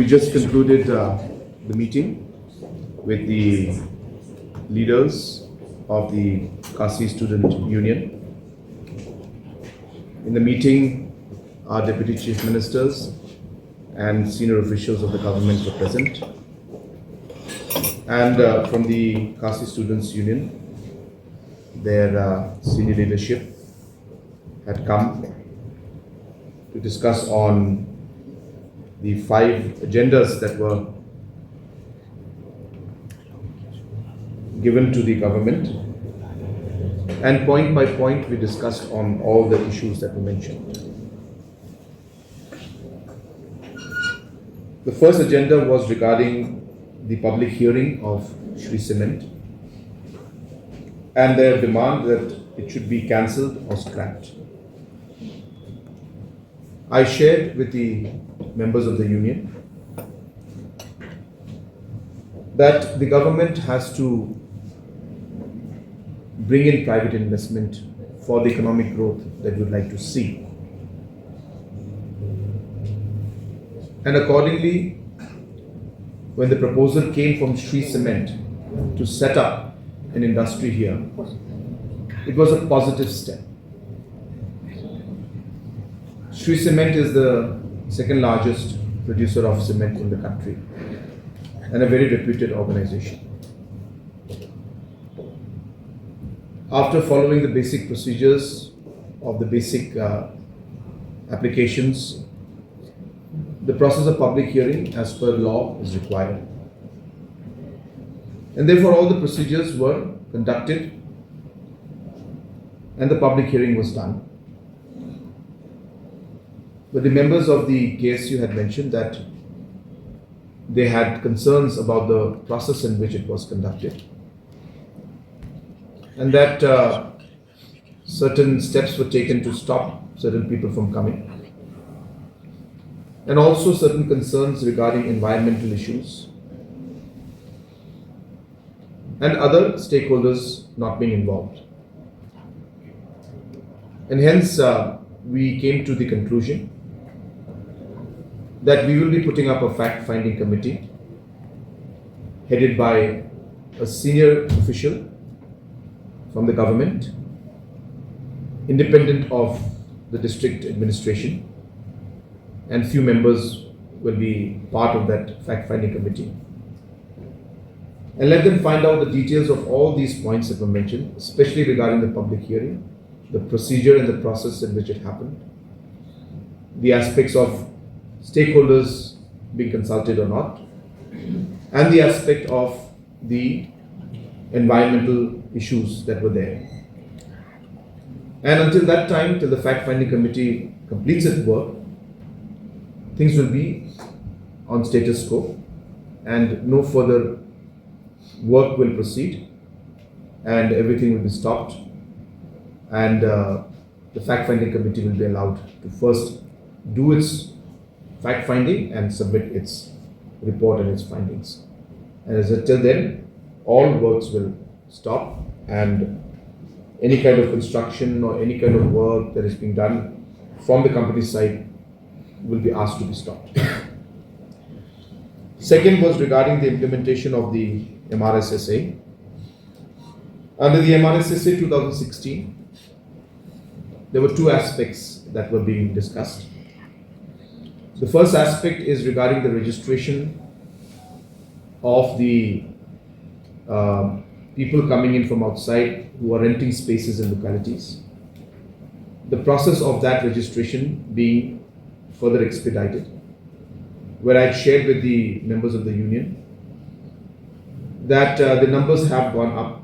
just concluded the meeting with the leaders of the Kasi Student Union. In the meeting, our Deputy Chief Ministers and senior officials of the government were present. And from the Kasi Students Union, their senior leadership had come to discuss on the 5 agendas that were given to the government, and point by point we discussed on all the issues that were mentioned. The first agenda was regarding the public hearing of Shree Cement and their demand that it should be cancelled or scrapped. I shared with the members of the union that the government has to bring in private investment for the economic growth that we would like to see. And accordingly, when the proposal came from Shree Cement to set up an industry here, it was a positive step. Shree Cement is the second largest producer of cement in the country and a very reputed organization. After following the basic procedures of the basic applications, the process of public hearing as per law is required. And therefore all the procedures were conducted and the public hearing was done. But the members of the KSU had mentioned that they had concerns about the process in which it was conducted, and that certain steps were taken to stop certain people from coming, and also certain concerns regarding environmental issues and other stakeholders not being involved. And hence we came to the conclusion that we will be putting up a fact-finding committee headed by a senior official from the government, independent of the district administration, and few members will be part of that fact-finding committee. And let them find out the details of all these points that were mentioned, especially regarding the public hearing, the procedure and the process in which it happened, the aspects of stakeholders being consulted or not, and the aspect of the environmental issues that were there. And until that time, till the fact-finding committee completes its work, things will be on status quo and no further work will proceed and everything will be stopped, and the fact-finding committee will be allowed to first do its fact-finding and submit its report and its findings. And as until then, all works will stop, and any kind of construction or any kind of work that is being done from the company's side will be asked to be stopped. Second was regarding the implementation of the MRSSA. Under the MRSSA 2016, there were 2 aspects that were being discussed. The first aspect is regarding the registration of the people coming in from outside who are renting spaces in localities. The process of that registration being further expedited, where I shared with the members of the union that the numbers have gone up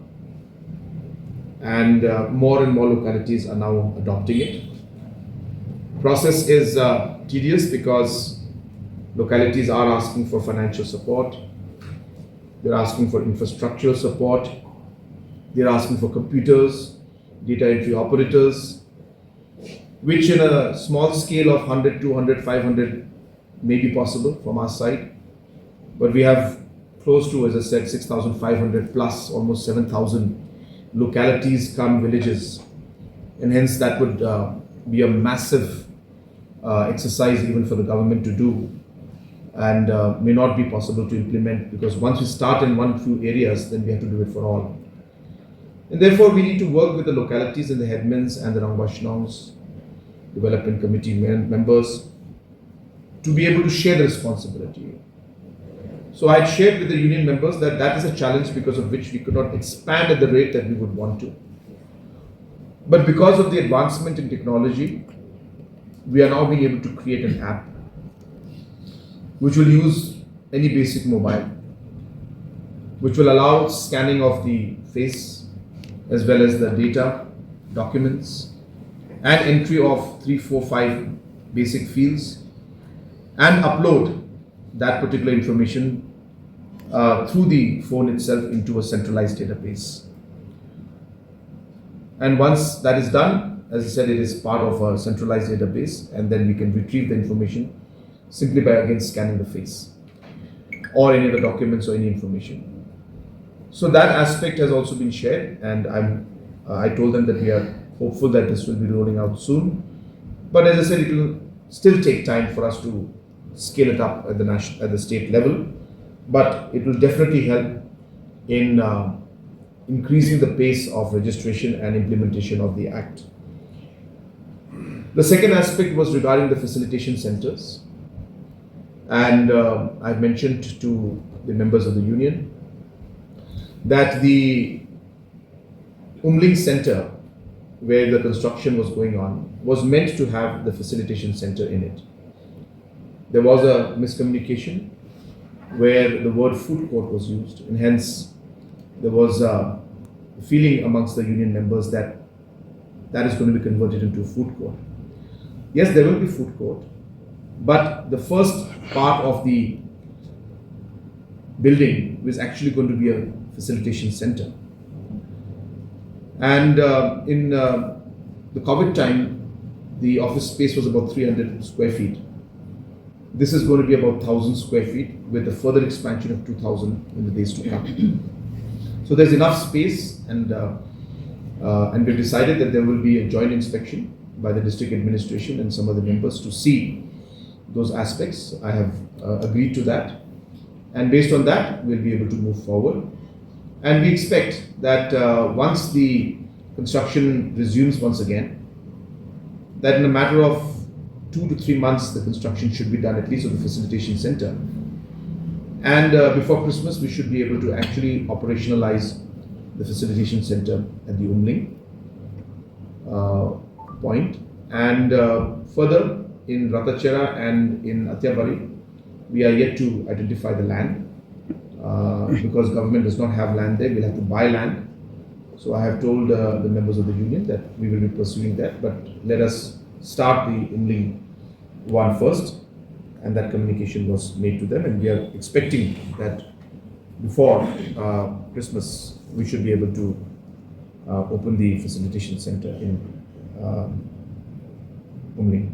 and more localities are now adopting it. Process is tedious because localities are asking for financial support, they're asking for infrastructural support, they're asking for computers, data entry operators, which in a small scale of 100, 200, 500 may be possible from our side. But we have close to, as I said, 6,500 plus almost 7,000 localities come villages, and hence that would be a massive exercise even for the government to do and may not be possible to implement, because once we start in one few areas, then we have to do it for all. And therefore, we need to work with the localities and the headmans and the Rangbah development committee members to be able to share the responsibility. So I had shared with the union members that that is a challenge because of which we could not expand at the rate that we would want to. But because of the advancement in technology, we are now being able to create an app which will use any basic mobile, which will allow scanning of the face as well as the data, documents, and entry of 3, 4, 5 basic fields, and upload that particular information through the phone itself into a centralized database. And once that is done, as I said, it is part of a centralized database, and then we can retrieve the information simply by again scanning the face or any other documents or any information. So that aspect has also been shared, and I told them that we are hopeful that this will be rolling out soon. But as I said, it will still take time for us to scale it up at the state level, but it will definitely help in increasing the pace of registration and implementation of the Act. The second aspect was regarding the facilitation centers, and I've mentioned to the members of the union that the Umling center, where the construction was going on, was meant to have the facilitation center in it. There was a miscommunication where the word food court was used, and hence there was a feeling amongst the union members that that is going to be converted into a food court. Yes, there will be food court, but the first part of the building was actually going to be a facilitation center. And in the COVID time, the office space was about 300 square feet. This is going to be about 1,000 square feet with a further expansion of 2,000 in the days to come. So there's enough space, and we've decided that there will be a joint inspection by the district administration and some of the members to see those aspects. I have agreed to that, and based on that, we'll be able to move forward. And we expect that once the construction resumes once again, that in a matter of 2 to 3 months, the construction should be done, at least of the facilitation center. And before Christmas, we should be able to actually operationalize the facilitation center at the Umling point. And further, in Ratachera and in Atyabari, we are yet to identify the land. Because government does not have land there, we'll have to buy land. So I have told the members of the union that we will be pursuing that, but let us start the Umling one first, and that communication was made to them, and we are expecting that before Christmas we should be able to open the facilitation center in Umling.